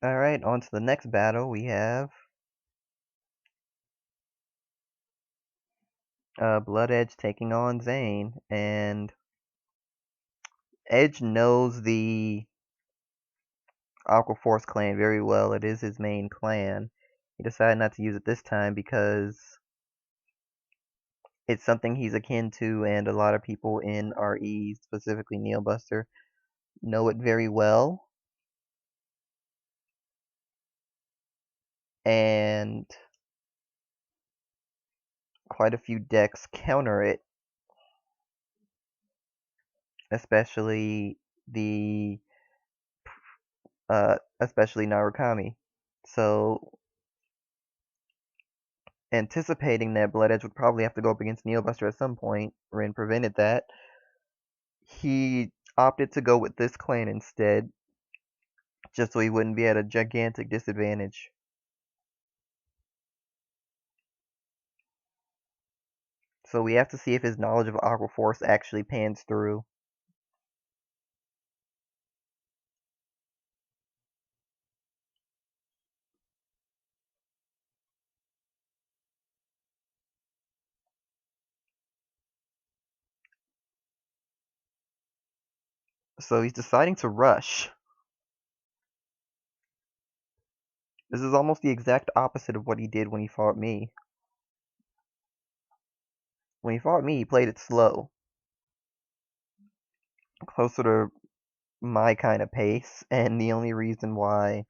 Alright, on to the next battle. We have Bloodedge taking on Zane. And Edge knows the Aqua Force clan very well. It is his main clan. He decided not to use it this time because it's something he's akin to, and a lot of people in RE, specifically Neilbuster, know it very well. And quite a few decks counter it, especially especially Narukami. So, anticipating that Bloodedge would probably have to go up against Neilbuster at some point, Rin prevented that. He opted to go with this clan instead, just so he wouldn't be at a gigantic disadvantage. So we have to see if his knowledge of Aqua Force actually pans through. So he's deciding to rush. This is almost the exact opposite of what he did when he fought me. When he fought me, he played it slow. Closer to my kind of pace, and the only reason why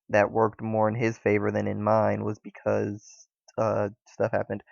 that worked more in his favor than in mine was because stuff happened.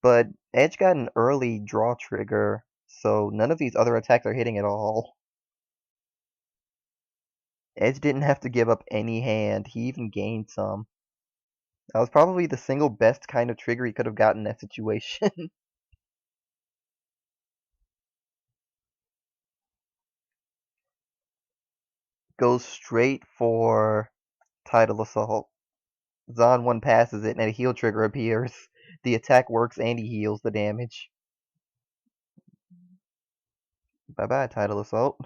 But Edge got an early draw trigger, so none of these other attacks are hitting at all. Edge didn't have to give up any hand, he even gained some. That was probably the single best kind of trigger he could have gotten in that situation. Goes straight for Tidal Assault. Zon 1 passes it and a heal trigger appears. The attack works and he heals the damage. Bye bye, Tidal Assault.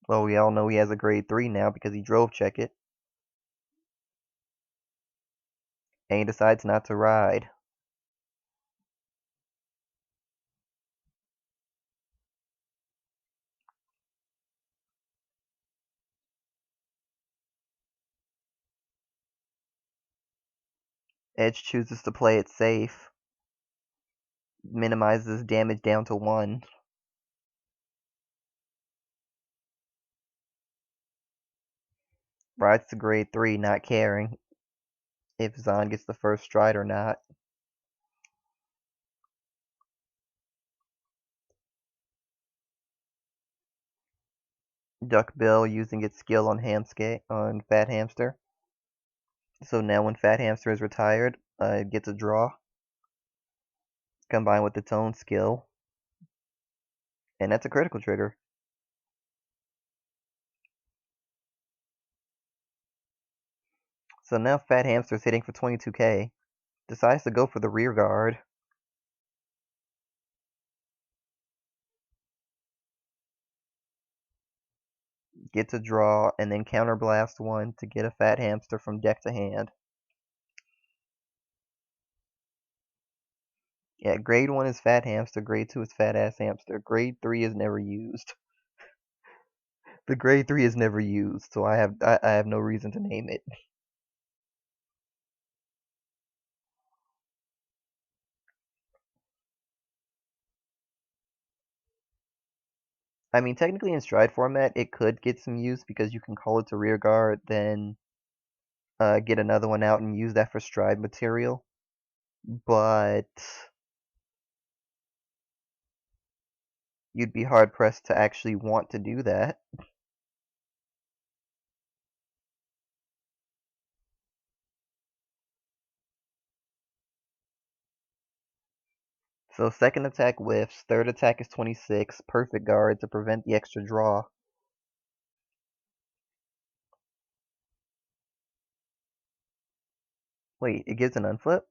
Well, we all know he has a grade 3 now because he drove check it. And he decides not to ride. Edge chooses to play it safe. Minimizes damage down to 1. Rides to grade 3, not caring if Zon gets the first stride or not. Duck Bill using its skill on Fat Hamster. So now when Fat Hamster is retired, it gets a draw. Combined with its own skill. And that's a critical trigger. So now Fat Hamster's hitting for 22k. Decides to go for the rear guard. Gets a draw, and then counterblast 1 to get a Fat Hamster from deck to hand. Yeah, grade 1 is Fat Hamster, grade 2 is Fat Ass Hamster. Grade 3 is never used. The grade 3 is never used, so I have no reason to name it. I mean, technically in Stride format, it could get some use because you can call it to rear guard, then get another one out and use that for Stride material. But you'd be hard pressed to actually want to do that. So second attack whiffs, third attack is 26, perfect guard to prevent the extra draw. Wait, it gives an unflip?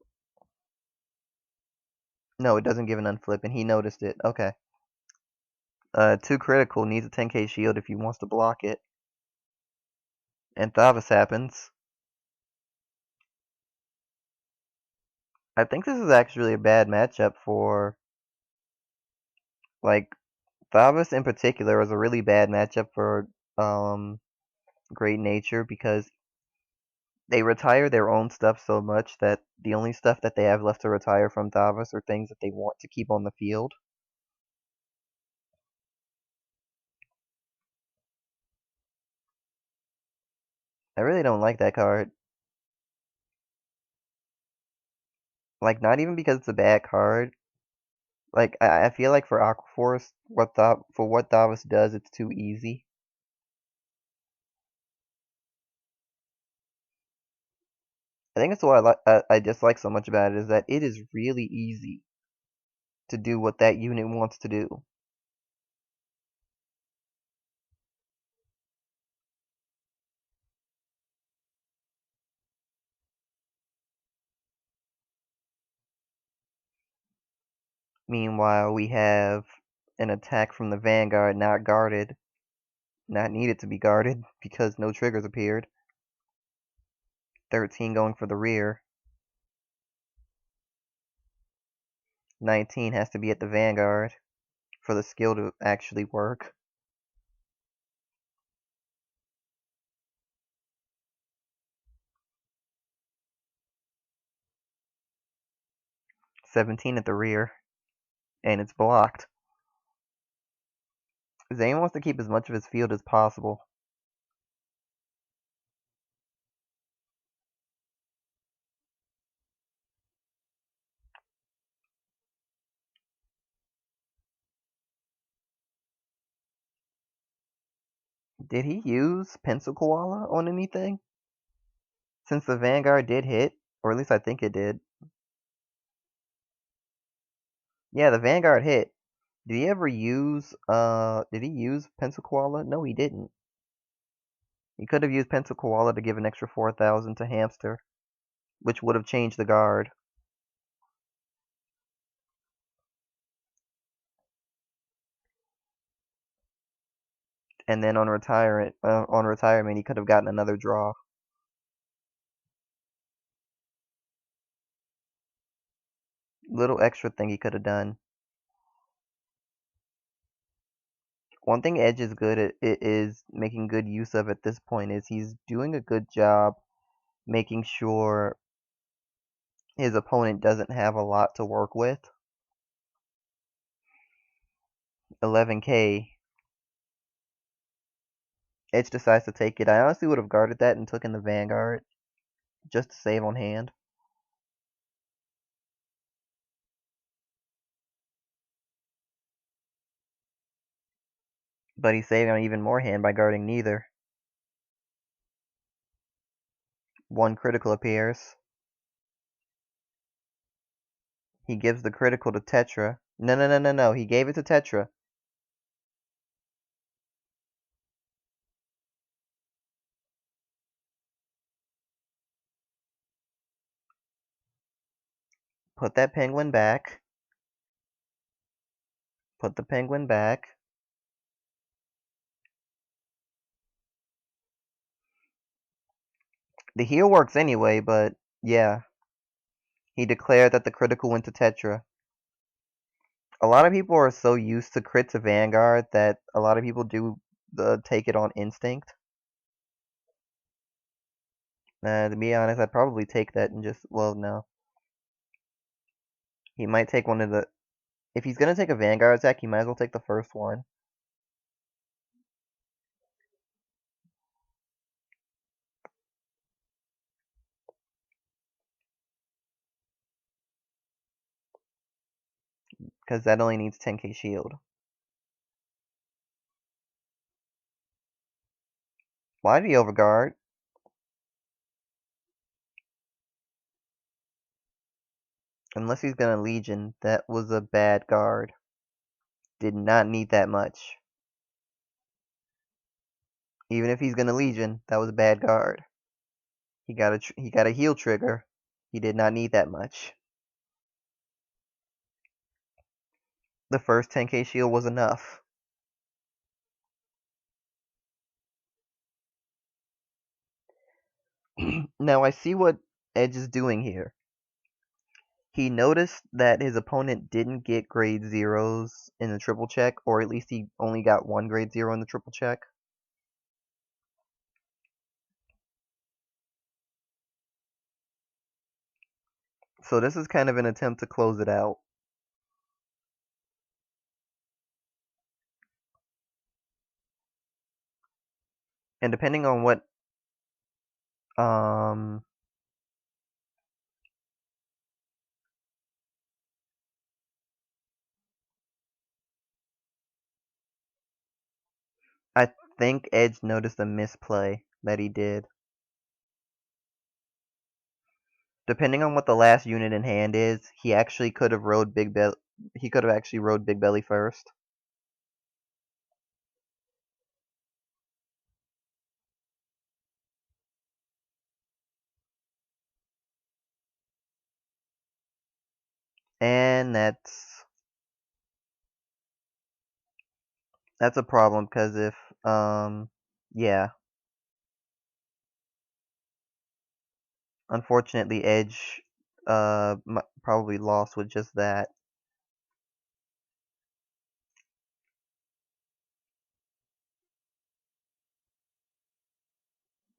No, it doesn't give an unflip, and he noticed it. Okay. 2 critical, needs a 10k shield if he wants to block it. And Thavas happens. I think this is actually a bad matchup for, like, Thavas in particular is a really bad matchup for um, Great Nature because they retire their own stuff so much that the only stuff that they have left to retire from Thavas are things that they want to keep on the field. I really don't like that card. Like, not even because it's a bad card. Like, I feel like for Aquaforce, for what Thavas does, it's too easy. I think that's what I dislike so much about it is that it is really easy to do what that unit wants to do. Meanwhile, we have an attack from the Vanguard not guarded, not needed to be guarded because no triggers appeared. 13 going for the rear. 19 has to be at the Vanguard for the skill to actually work. '17 at the rear, and it's blocked. Zane wants to keep as much of his field as possible. Did he use Pencil Koala on anything? Since the Vanguard did hit, or at least I think it did. Yeah, the Vanguard hit. Did he ever use did he use Pencil Koala? No, he didn't. He could have used Pencil Koala to give an extra 4,000 to Hamster, which would have changed the guard. And then on retirement, he could have gotten another draw. Little extra thing he could have done. One thing Edge is good at is making good use of at this point is he's doing a good job making sure his opponent doesn't have a lot to work with. 11k. Edge decides to take it. I honestly would have guarded that and took in the Vanguard just to save on hand. But he's saving on even more hand by guarding neither. 1 critical appears. He gives the critical to Tetra. No. He gave it to Tetra. Put that penguin back. Put the penguin back. The heal works anyway, but yeah. He declared that the critical went to Tetra. A lot of people are so used to crit to Vanguard that a lot of people do take it on instinct. To be honest, I'd probably take that and just, well, no. He might take one of the... If he's going to take a Vanguard attack, he might as well take the first one. Because that only needs 10k shield. Why did he overguard? Unless he's gonna Legion, that was a bad guard. Did not need that much. Even if he's gonna Legion, that was a bad guard. He got a heal trigger. He did not need that much. The first 10k shield was enough. Now I see what Edge is doing here. He noticed that his opponent didn't get grade zeros in the triple check, or at least he only got one grade zero in the triple check. So this is kind of an attempt to close it out. And depending on what um I think Edge noticed a misplay that he did. Depending on what the last unit in hand is, he actually could have rode Big Belly. He could have actually rode Big Belly first. And that's a problem because if yeah, unfortunately Edge probably lost with just that.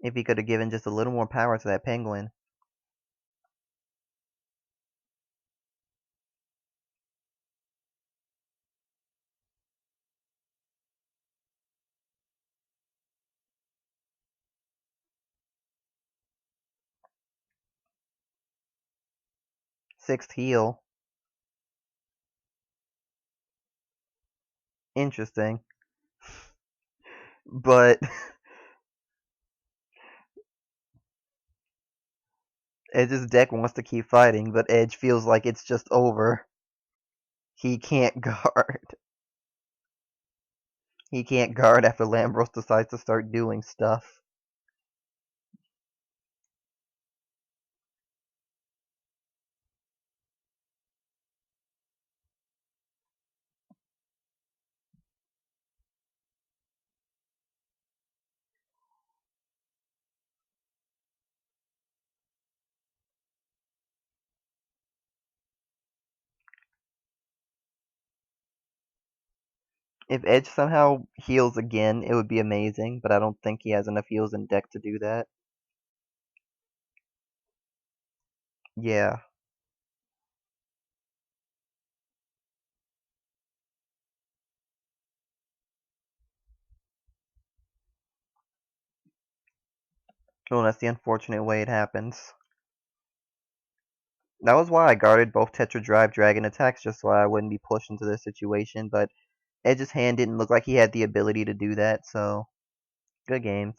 If he could have given just a little more power to that penguin. Sixth heal. Interesting. But Edge's deck wants to keep fighting, but Edge feels like it's just over. He can't guard. He can't guard after Lambros decides to start doing stuff. If Edge somehow heals again, it would be amazing, but I don't think he has enough heals in deck to do that. Yeah. Well, that's the unfortunate way it happens. That was why I guarded both Tetra Drive Dragon attacks, just so I wouldn't be pushed into this situation, but Edge's hand didn't look like he had the ability to do that, so good games.